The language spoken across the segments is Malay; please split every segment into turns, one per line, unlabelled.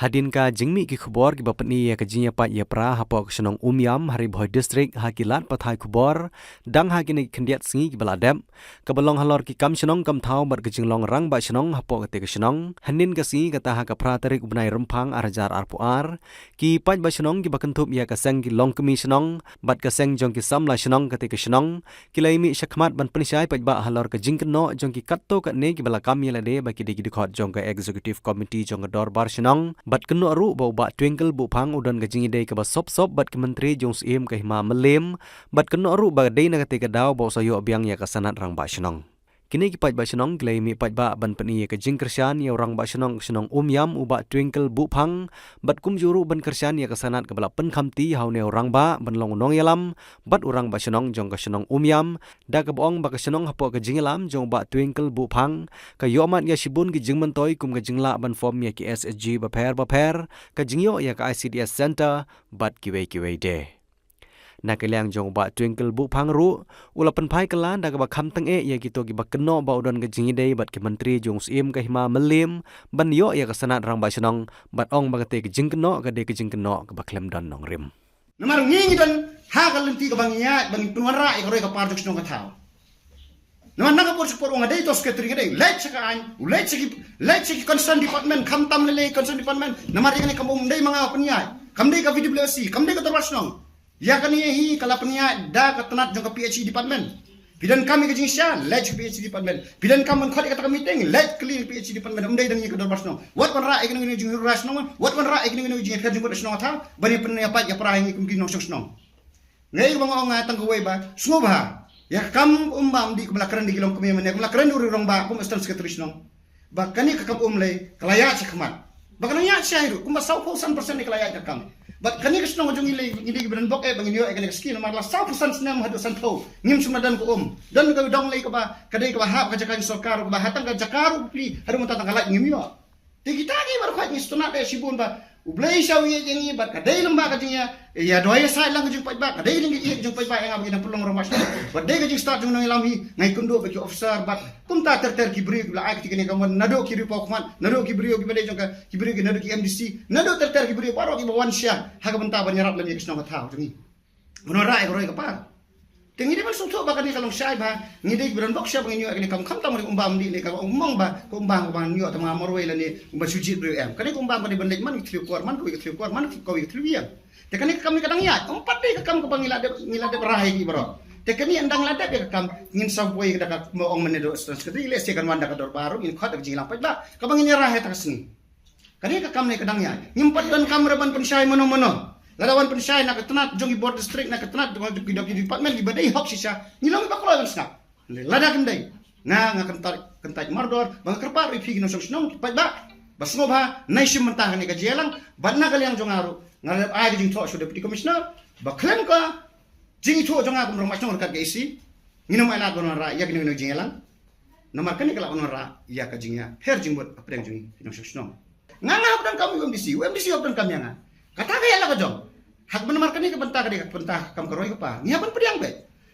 Hadin ka jingmi ki khubor ki bapni ya ka jinya pa ya pra hapo ksnong umyam hari boy district hakilat pathai khubor dang hakini khendiat singi ki baladem ka balong halor ki kam snong kam thau bar ka jinglong rang ba snong hapo ka te ka snong hanin ka singi ka ta ha ka pra tarik ubnai rempang arjar arpuar ki paj ba snong ki bakentup ya ka seng ki long kemi snong bat ka seng jong ki samla snong ka te ka snong ki laimi shakhmat ban penisai paj ba halor ka jingkno jong ki katto ka ne ki balakam ya lade ba ki de ki khot jong ka executive committee jong ka dor bar snong bat kenu aru bau ba twinkle bu phang udan ka jingi dei ka ba sop bat ke menteri jong sim ka hima melem bat kenu aru ba dei na ka te ka daw bau sayo abyang ya ka sanat rang ba shnong kini ki paj ba shnong klei mi paj ba ban pani ya ka jing kersyan ya rang ba shnong umyam u ba twinkle bu phang bat kum juru ban kersyan ya ka sanat ka bala pen khamti hau ne rang ba ban long nong yalam bat urang ba shnong jong ka shnong umyam da ka bong ba ka shnong hapo ka jingilam jong ba twinkle bu phang ka yomat ya shibun ki jingman toy kum ka jingla ban form ya ki SSG ba pher ka jingyo ya ka ICDS center bat kiwe de nak liang jong ba twinkle bu phang ru ula pen phai kalan da ka ba kham tang e ya ki to ki ba keno ba udon ka jingi dei bat ki menteri jong sim ka hima melem ban yo ya ka sanat rang ba shnong bat ong ba ka te ki jing keno ka de ki jing keno ka ba klem don nong rim
Namar ngingi dan ha kalenti ka bangiya bang tunwara ikroy ka parjuk snong ka tao. Naman nakapor sa porong aday to secretary gaday let sa kaan let sa concern department kam tam lele concern department namar ikani kam umday mga panyay kamday ka VWC kamday ka torwas nong ya kani hi kala panyay da ka tanat jong ka PhD department bidan kami ka jingsya let sa PhD department bidan kam man khot ka meeting let clean PhD department umday dan ka torwas nong what man ra ikani jing ras nong what man ra ikani jing ka jing ko snong ta bani panyay pa ya para ngi kum gi nong snong ngai bang ong atang ko ba sngoba ya kam umbam di kebelakang di kilong kami mana kebelakang di urang ba kum astan sekretaris nong ba kani ka kam umlay kalaya sa kamat ba kananya siya hiru kum ba 100% ni kalaya ka kam ba kani ka snong jong ilay hindi giban bok e bangin yo e kani ka skin marla 100% sinam hadu santo ngim sumadan ko dan ka dong lay ka ba kadai ka ba hap ka jakan sokar ka ba hatang ka jakaru pli hadu mata tanggalak ngim yo tigitagi bar khat ni stona de sibun ba ublay siya wiye jengi ba kadai lamba ka jinya ya doya sa lang jung paj ba kadai ling i jung paj ba yang abin pulong romas ba dai ka jing start jung nang ilami ngai kundo ba ki officer ba kum ta ter ki bri la ak tikene kam nado ki ri pokman nado ki bri ki bade jung ka ki bri ki nado ki MDC nado ter ki bri paro ki bawan sia ha ka benta ba nyarap lam ye kisno ka thau jungi monora e roi ka par tengi de man sungto ba kani kalong sai ba ngi de bran bok sia bangin yo akini kam kham tam ri umbam di le ka umong ba ko umbang ba nyo tama morwe la ni umba suji bri em kani ko umbang ba de bandek man ki kor man ko ki kor man ko ki triwian te kani kami kadang ya empat de kam ko bangila de rahi ki bro te kani andang lada de kam ngin sabwe ka mo ong menedo sekretari le se kan wanda ka dor baru in khat jilang paj ba ka bangin rahi ta sini kani ka kam ne kadang ya nyimpat dan kamera ban pensai mono lalawan pensai nak ketenat jongi board district nak ketenat jongi department di badai hok sisa ngilang ba kolon snap lada kendai nga kentai mardor bang kerpar ipi gino snong paj ba basno ba naisim mentah ni ka jelang banna kaliang jongaru ngarep ai jing tho so deputy commissioner ba klem ka jing tho jonga kum rumah snong ka isi nginum ala gono ra ya gino jelang nomor kan kala ono ra ya ka jingya her jing bot apreng jongi gino snong nganga dan kami UMDC dan kami nga kata kaya la ka jong hak menamarkan ni kebentah kam keroi apa ni hapan pediang be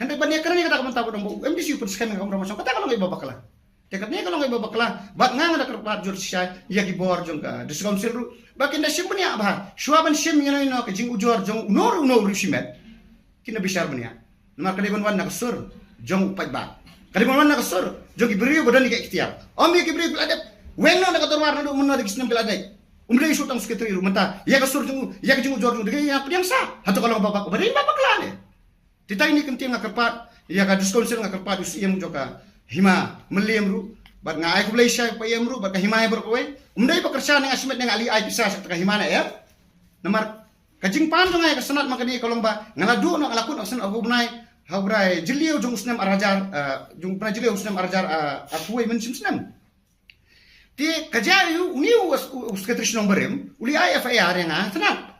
hendak bani kerani kata kebentah bodong MDC pun skam kam rumah kata kalau ngai babakala tekat ni kalau ngai babakala bat ngang ada kerpat jur sia ya ki bor jong ka diskon silru bakin da simbani abha shuaban sim yana no ka jing ujor jong nor simet kina bisar bania namar kali ban nak sur jong paj ba kali ban nak sur jong ibrio bodan ni ka ikhtiar om ki ibrio biladep wenno nak torwar no mun na kisnam biladep umlay sutang sekretary rumanta ya ka sur jung ya ka jung jor jung de ya pediang sa hatu kalau bapak ko bari bapak klane titay ni kenting nga kerpat ya ka diskonsel nga kerpat usiem joka hima meliem ru bat nga ay ko blay siya pa yem ru bat ka hima ber ko we umday pa kersa nga asmet nga ali ay pisa sa ka hima na namar kajing pan jung ay ka sanat makani kolong ba nga ladu no alakun asan abubnay hawbray jiliw jung usnem arajar jung pra jiliw usnem arajar apuwe men simsnem ti kajayu uniu sekretariat nomberem uli IFIR yang senat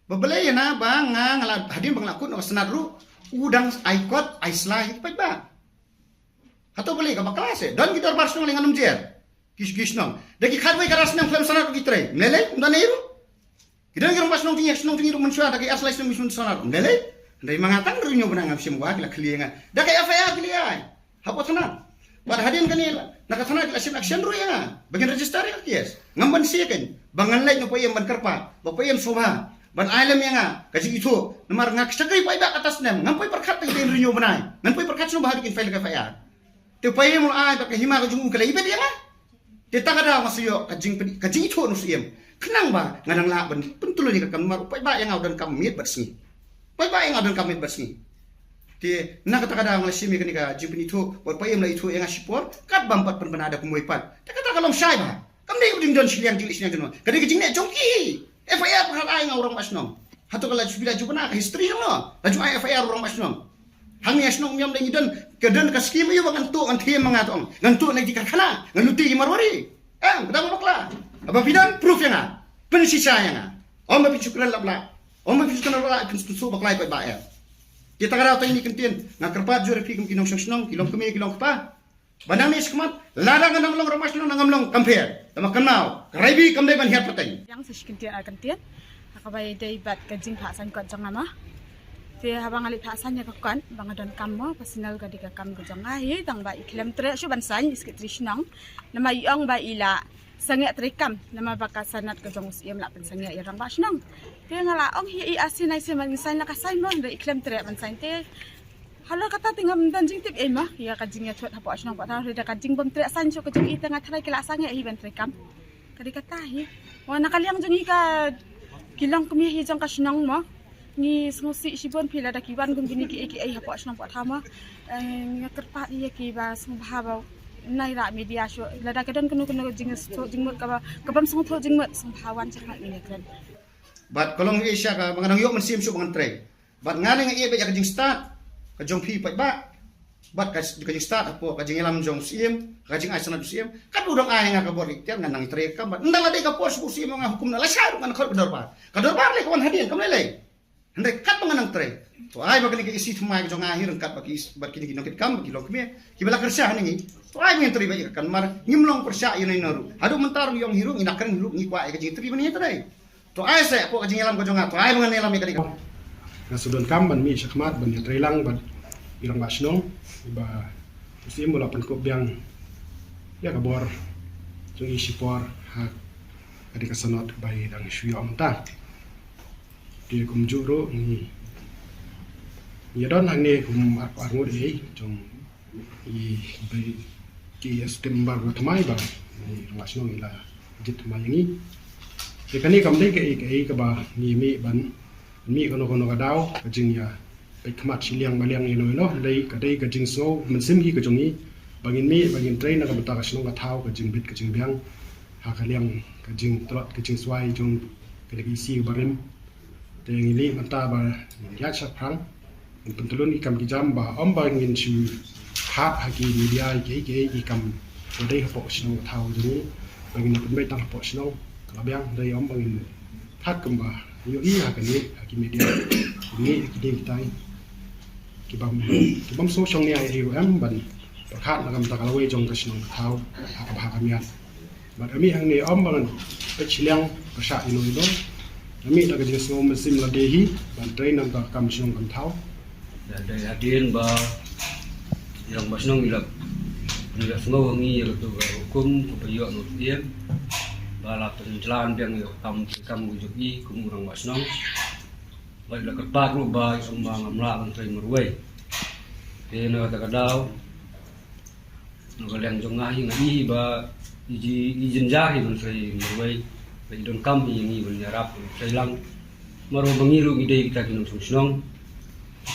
babelay na ba nga hadin bang lakun o senat ru udang aikot aislah it ba hato beli ka baklase dan kita bars nong lengan jer kis nong deki khadway karas nang film senat kitre mele undan iru kita ngirum pas nong tingiru mensua deki aslai nong misun senat mele ndai mangatang ru nyo benang sim wa kila klienga deki IFIR kliai hapo senat Bar hadin kanila nakatana kila sim action ro ya. Bagian register ya yes. Ngamban siya kan. Bangan lay no payem ban karpa. Ba payem subha. Ban alam ya nga kaji itu namar ngak sagay pa iba atas nem. Ngampay perkat ta idin renew banay. Ngampay perkat no bahagi file ka faya. Te payem mo ay ba kahima ka jung kala ibet ya nga. Te takada masuyo kajing itu no siem. Kenang ba nganang la ban pentulo ni ka kamar upay ba yang awdan kamit batsi. Pay ba yang awdan kamit batsi. Ti nakata-kada ang lasimi kanika jimpin itu wal payem la itu yang asipor kat bampat penada kumuipat takata kalom syai ba kamdai uding don siliang jing isnya jono kadi kijing ne jongki FIR hal ay nga orang masnom hatu kala jubila jubana ka history no laju ay FIR orang masnom hangi asnom yam dai don kedan ka skim yu bangantu an thiem mangatong ngantu na dikakana nganuti gi marwari kedam lokla aba bidan proof yang pensisa yang om ba pichukulan labla om ba pichukulan labla kunstu baklai pa ba ya. Kita kada tayo ni kentin ngakerpat jure fi kum kinong song kilong kemi kilong pa banang ni skmat ladang nang long romas nang ngamlong compare tama kanau raibi kam dai ban hiat patay
yang kentin kentin akabai dai bat kajing phasan kon jang nama te habang ali phasan ya kon bangadon kammo personal ka diga kam gojang ai tang ba iklam tre shu ban san iskit trishnang nama iong ba ila sangya trikam nama bakasanat gojong usiam la pen sangya irang ba shnang te ngala ong hi asin ai se man san la kasai mo de iklam tre man san te halo kata tingam danjing tip ema ya kajing ya thot hapo asnang pa re da kajing bom tre san so kajing ita nga thrai kila sangya hi ban trikam kadi kata hi wa nakaliang jong hi ka kilang kumi hi jang kasnang mo ni smusi sibon pila da kiban gum gini ki ai hapo asnang pa thama nga terpat hi ki ba sumbahaw nai ra media show lada kadon kunu jingus to jingmut ka kabam song to jingmut sumbawan cakap ini kan
bat kolong Asia ka mga nangyok man sim so mga tre bat ngani nga iya ba kajing start kajong pi pa ba bat kajing start apo kajing elam jong sim kajing asana sim kan udang ay nga kabor ikter nga nang tre ka bat ndala de ka pos bu sim nga hukum na lasar kan khol kador bar le kawan hadin kam lele ndai kat mga nang tre to ay ba kini isi thumay jong ahir kat bat kini kinokit kam kilong kemi kibala kersa haningi to ay men tri ba kan mar ngimlong persa yun ay naru adu mentarong yong hirung inakan hirung ni kwa ay kajing tri ba niya tre to ay sa ako kajing elam ko jong to ay mga nelam ni kadi
na sudon kam ban mi sakmat ban trailang ban irang basnong iba sim mula pan ko biang ya kabor jong isipor ha kadi kasanot bai dang shuyo amta di kum juro ni ya don hang ne kum arngo de jong i bai ki estembar ko tmai ba ni basnong ila jit mayangi kani kam dei ke ba ni mi ban mi kono ka daw ka jing ya pe khmat siliang maliang ino no lei ka dei ka jing so man sim hi ka jongi bangin mi bangin train na ka bata ka sno ka thau ka jing bit ka jing biang ha ka liang ka jing trot ka jing swai jong ka dei si barim te ngili manta ba ya cha phang pentulun i kam ki jam ba om bangin chu ha ha ki media ke kam ka dei ha po sno thau jong bangin na pen tang po sno biang dei om bangin thak kam ba yo iya kan ni ki media ni ki ding tai ki bam so chong ni ai em ban khat la kam ta kalwe jong ka snong thau ha ka ba kam ya bat ami hang ni om ban pe chiliang ka sha ino do ami la ka jing so ma sim la dehi ban train nam ka kam snong kam thau
dan dari hadirin ba yang basnong ila ila semua ngi ya tu hukum upayo no dia bala penjalan biang yo kam gujuki kum urang basnong baik la kerpat lu ba sumbang amla kan trai merwei de no ta kadau no kaleng jong ngahi ngi ba izin jahi ban trai merwei ba don kam ngi ban yarap trai lang maro bangiru ide kita kinong susnong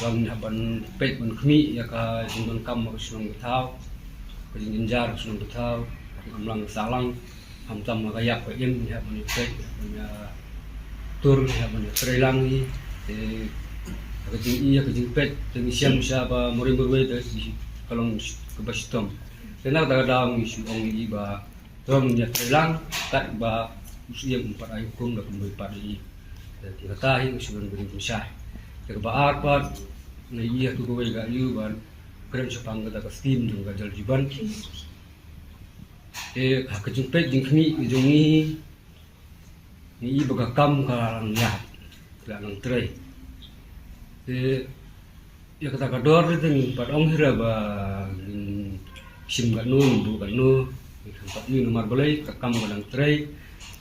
bang haban pet ban khmi ya ka don kam ma susnong thau ka izin jar susnong thau amlang salang hamtam magayak pa im ya manipet punya tur ya punya trelang ni kajing iya kajing pet jeung siam siapa muri murwe de kalong kebastom kena dagang isu ong iba tom nya trelang kat ba usia 4 ay hukum da kumbai padi jadi katahi usulan beri usah ke ba arpat na iya tu gowe ga yu ban keren sepang da steam jeung ga jaljiban kajing pet jing kmi jongi ni baga kam ka lang ya la nang tre ya kata kador de ni padong hira ba sim kat nu bu kat nu tempat ni nomor boleh kam kadang tray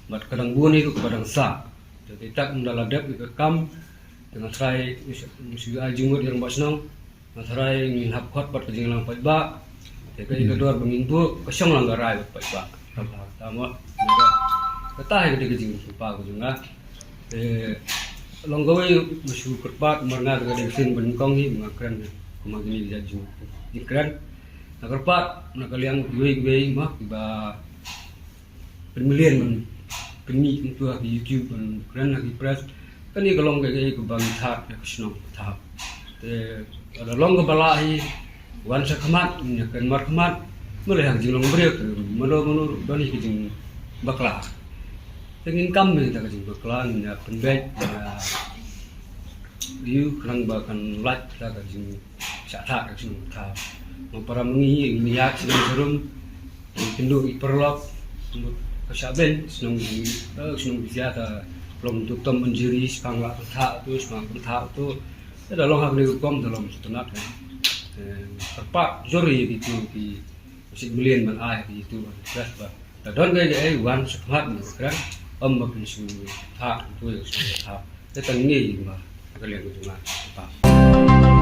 bat kadang buni ku kadang sa jadi tak ndala dep ke kam dengan try musi ajungut yang basnong try ngin hap khot bat kajing lang pai ba te kai kedua bengin bu kesong lang garai pai ba tama kata ke kajing pa ku junga long gawe musi kerpat marna ke sin benkong hi ngakran kumagini jaju dikran nakarpat nakaliang gue mah ba bermilion man kini untuk di YouTube dan keren lagi press kan ni kalau kayak ke bang thak ya kesno thak ada long ke balai wan sakmat nya kan markmat mulai hang jinglong brek mano bani kijing bakla tengin kam ni tak kijing bakla nya pendek diu kerang bakan lat tak kijing sak thak kesno thak para mengi minyak serum penduk perlok kasaben senang biasa belum tutup menjadi sepanglah petak tu sepang petak tu ada long hak dihukum dalam setenak tepat jori itu di musik milian man ai itu beras bah dan gaya wan semangat kan makin su tak tu tak tetang ni mah kalian tu mah